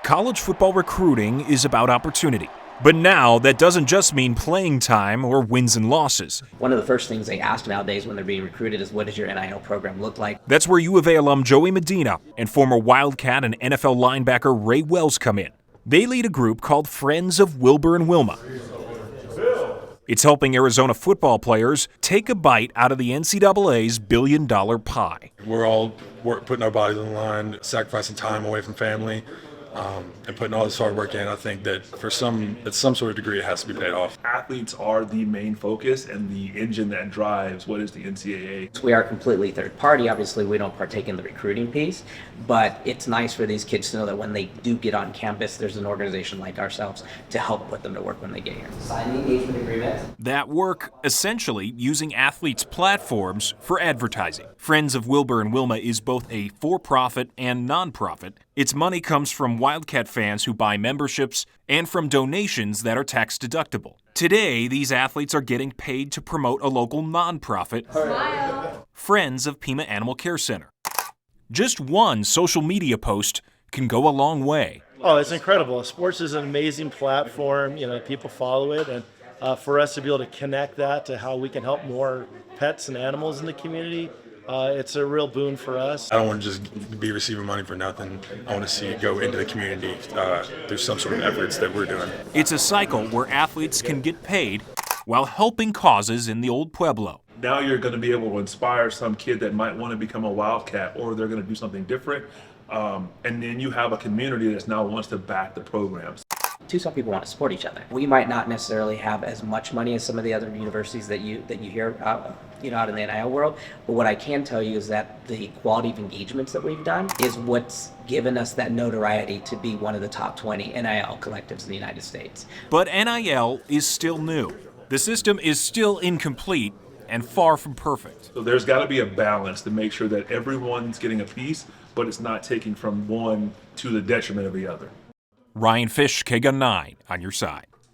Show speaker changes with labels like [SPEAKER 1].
[SPEAKER 1] College football recruiting is about opportunity. But now, that doesn't just mean playing time or wins and losses.
[SPEAKER 2] One of the first things they ask nowadays when they're being recruited is, what does your NIL program look like?
[SPEAKER 1] That's where U of A alum Joey Medina and former Wildcat and NFL linebacker Ray Wells come in. They lead a group called Friends of Wilbur and Wilma. It's helping Arizona football players take a bite out of the NCAA's billion-dollar pie.
[SPEAKER 3] We're all putting our bodies on the line, sacrificing time away from family, and putting all this hard work in. I think that at some sort of degree, it has to be paid off.
[SPEAKER 4] Athletes are the main focus and the engine that drives what is the NCAA.
[SPEAKER 2] We are completely third party. Obviously, we don't partake in the recruiting piece, but it's nice for these kids to know that when they do get on campus, there's an organization like ourselves to help put them to work when they get here. Sign the engagement agreement.
[SPEAKER 1] That work, essentially using athletes' platforms for advertising. Friends of Wilbur and Wilma is both a for-profit and non-profit. Its money comes from Wildcat fans who buy memberships and from donations that are tax-deductible. Today, these athletes are getting paid to promote a local nonprofit, Friends of Pima Animal Care Center. Just one social media post can go a long way.
[SPEAKER 5] Oh, it's incredible. Sports is an amazing platform. People follow it, and for us to be able to connect that to how we can help more pets and animals in the community, it's a real boon for us.
[SPEAKER 3] I don't want to just be receiving money for nothing. I want to see it go into the community through some sort of efforts that we're doing.
[SPEAKER 1] It's a cycle where athletes can get paid while helping causes in the old Pueblo.
[SPEAKER 4] Now you're going to be able to inspire some kid that might want to become a Wildcat, or they're going to do something different. And then you have a community that now wants to back the programs.
[SPEAKER 2] Tucson people want to support each other. We might not necessarily have as much money as some of the other universities that you hear out in the NIL world, but what I can tell you is that the quality of engagements that we've done is what's given us that notoriety to be one of the top 20 NIL collectives in the United States.
[SPEAKER 1] But NIL is still new. The system is still incomplete and far from perfect.
[SPEAKER 4] So there's got to be a balance to make sure that everyone's getting a piece, but it's not taking from one to the detriment of the other.
[SPEAKER 1] Ryan Fish, KGUN 9, on your side.